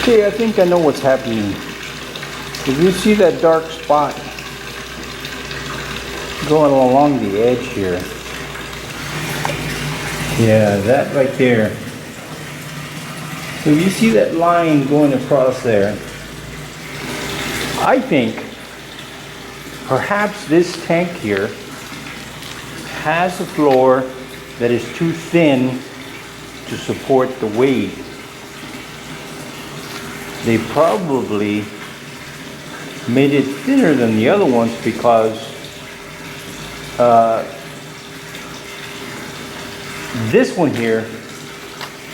Okay, I think I know what's happening. If you see that dark spot going along the edge here, yeah, that right there. So if you see that line going across there, I think perhaps this tank here has a floor that is too thin to support the weight. They probably made it thinner than the other ones because this one here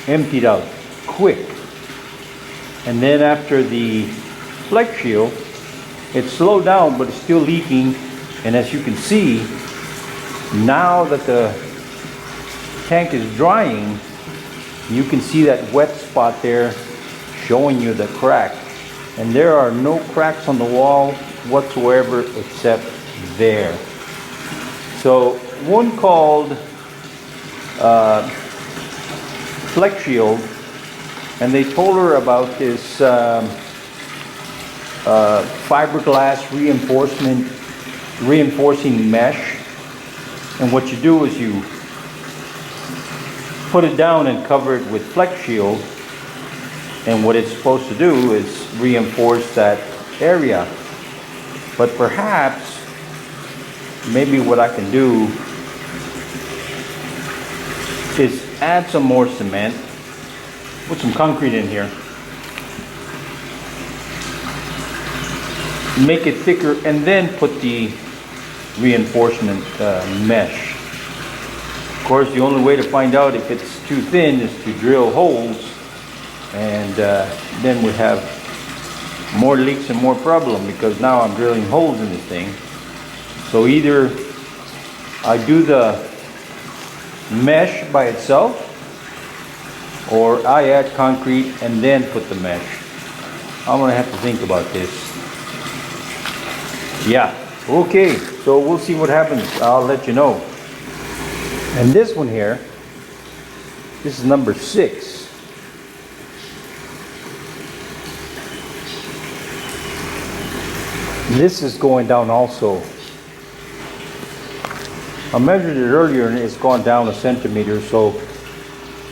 emptied out quick, and then after the flex shield it slowed down, but it's still leaking. And as you can see, now that the tank is drying, you can see that wet spot there showing you the crack, and there are no cracks on the wall whatsoever except there. So one called Flex Shield, and they told her about this fiberglass reinforcing mesh. And what you do is you put it down and cover it with Flex Shield, and what it's supposed to do is reinforce that area. But perhaps, maybe what I can do is add some more cement, put some concrete in here, make it thicker, and then put the reinforcement mesh. Of course, the only way to find out if it's too thin is to drill holes, and then we have more leaks and more problem, because now I'm drilling holes in this thing. So either I do the mesh by itself, or I add concrete and then put the mesh. I'm gonna have to think about this. Yeah, okay, so we'll see what happens. I'll let you know. And this one here, this is number 6. This is going down also. I measured it earlier and it's gone down 1 centimeter, so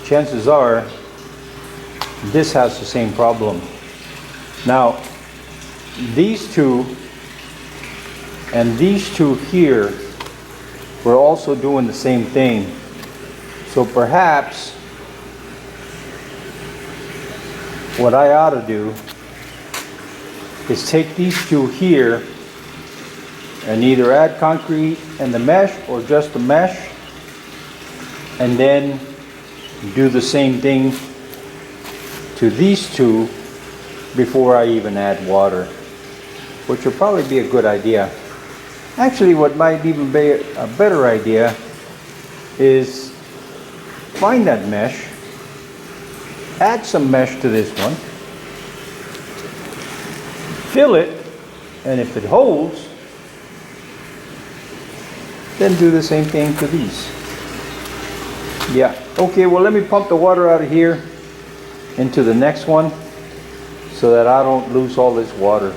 chances are this has the same problem. Now, these two and these two here were also doing the same thing. So perhaps what I ought to do is take these two here and either add concrete and the mesh, or just the mesh, and then do the same thing to these two before I even add water, which will probably be a good idea. Actually, what might even be a better idea is find that mesh, add some mesh to this one, fill it, and if it holds, then do the same thing to these. Yeah, okay, well, let me pump the water out of here into the next one so that I don't lose all this water.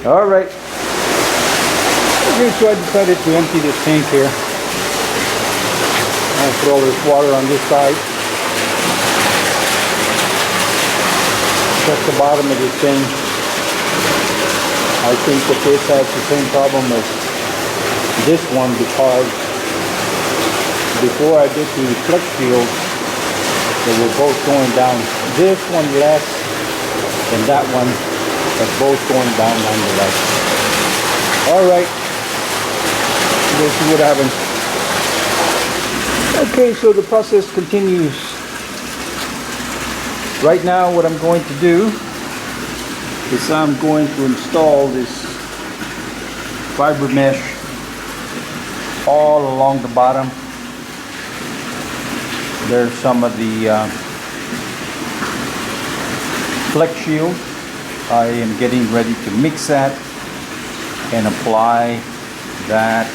All right. Okay, so I decided to empty this tank here. I'll put all this water on this side. Check the bottom of this thing. I think that this has the same problem as this one, because before I did the flex shield, they were both going down. This one less than that one, but both going down nonetheless. All right, we'll see what happens. Okay, so the process continues. Right now, what I'm going to do is I'm going to install this fiber mesh all along the bottom. There's some of the flex shield. I am getting ready to mix that and apply that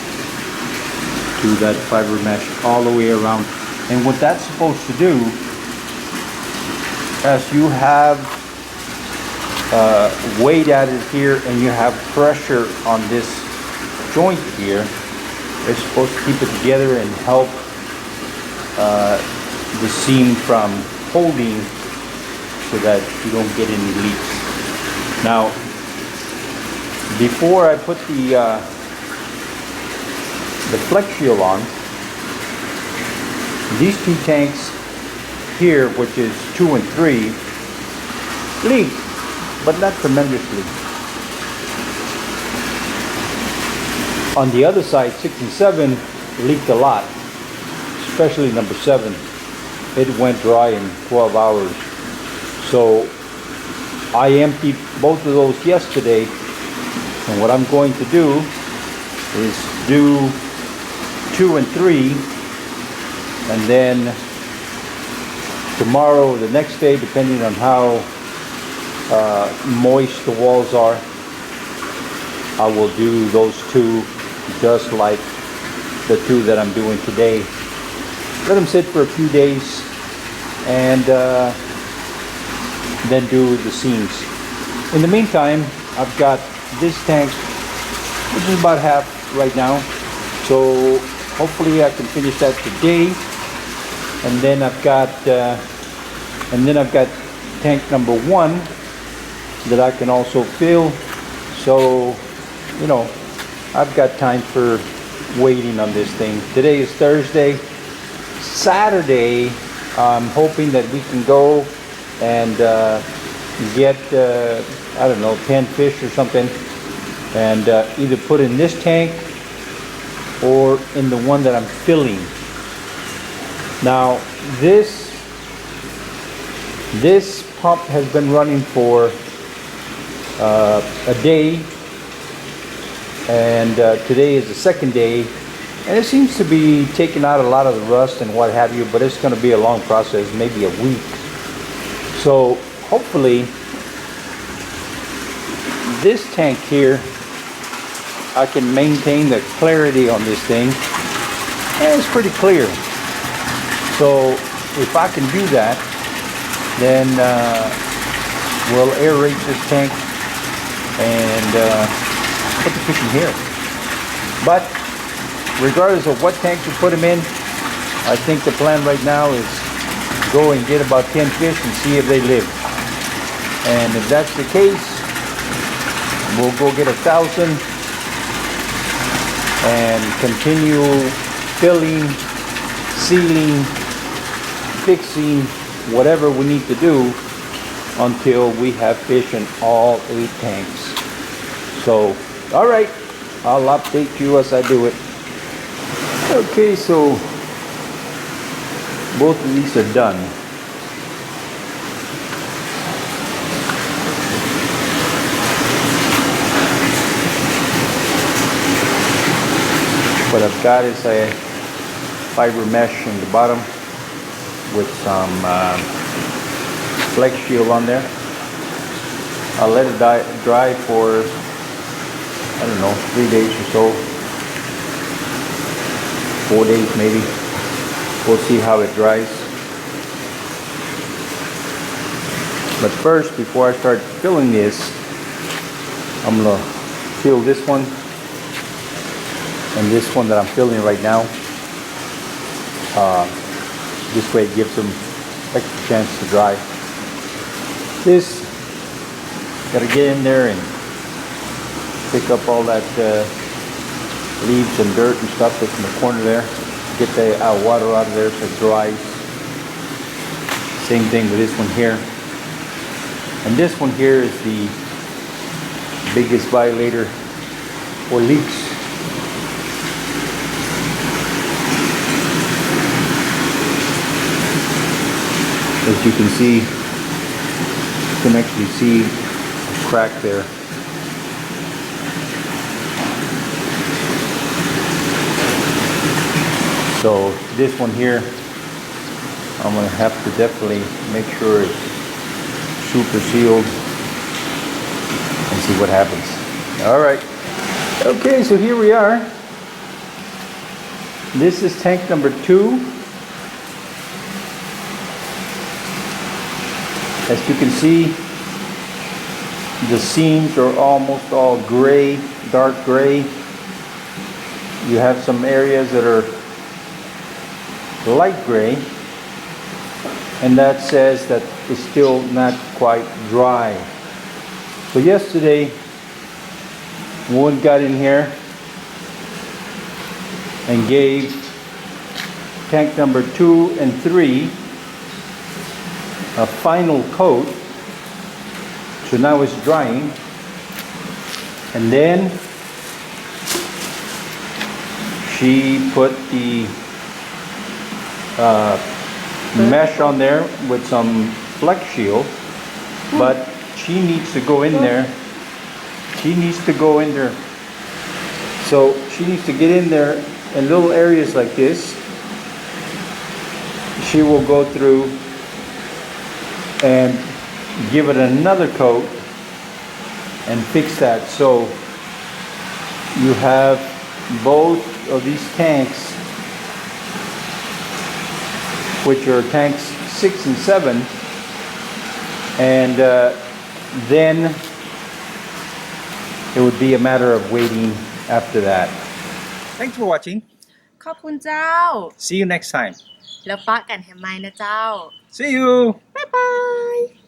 to that fiber mesh all the way around. And what that's supposed to do as you have weight added here and you have pressure on this joint here, it's supposed to keep it together and help the seam from holding so that you don't get any leaks. Now, before I put the flex shield on, these two tanks here, which is 2 and 3, leak, but not tremendously. On the other side, 6 and 7 leaked a lot, especially number 7. It went dry in 12 hours. So I emptied both of those yesterday, and what I'm going to do is do 2 and 3, and then tomorrow or the next day, depending on how moist the walls are, I will do those 2 just like the 2 that I'm doing today. Let them sit for a few days and then do the seams. In the meantime, I've got this tank, which is about half right now, so hopefully I can finish that today. And then I've got tank number 1 that I can also fill. So, you know, I've got time for waiting on this thing. Today is Thursday. Saturday, I'm hoping that we can go and get, I don't know, 10 fish or something, and either put in this tank or in the one that I'm filling. Now, this pump has been running for a day, and today is the second day, and it seems to be taking out a lot of the rust and what have you, but it's going to be a long process, maybe a week. So hopefully this tank here, I can maintain the clarity on this thing, and it's pretty clear. So if I can do that, then we'll aerate this tank and put the fish in here. But regardless of what tank you put them in, I think the plan right now is go and get about 10 fish and see if they live. And if that's the case, we'll go get 1,000 and continue filling, sealing, fixing, whatever we need to do until we have fish in all 8 tanks. So, all right, I'll update you as I do it. Okay, so both of these are done. What I've got is a fiber mesh in the bottom with some flex shield on there. I'll let it dry for, I don't know, 3 days or so, 4 days maybe. We'll see how it dries. But first, before I start filling this, I'm gonna fill this one and this one that I'm filling right now. This way it gives them extra chance to dry. This, gotta get in there and pick up all that leaves and dirt and stuff that's in the corner there. Get the water out of there so it dries. Same thing with this one here. And this one here is the biggest violator for leaks. As you can see, you can actually see a crack there. So this one here, I'm going to have to definitely make sure it's super sealed and see what happens. All right. Okay, so here we are. This is tank number 2. As you can see, the seams are almost all gray, dark gray. You have some areas that are light gray, and that says that it's still not quite dry. So yesterday, Woon got in here and gave tank number 2 and 3 a final coat. So now it's drying, and then she put the mesh on there with some flex shield, but she needs to go in there. She needs to go in there. So she needs to get in there in little areas like this. She will go through and give it another coat and fix that. So you have both of these tanks, which are tanks 6 and 7, and then it would be a matter of waiting after that. Thanks for watching. ขอบคุณเจ้า See you next time. แล้วปะกันแฮมไมนะเจ้า See you.บ๊ายบาย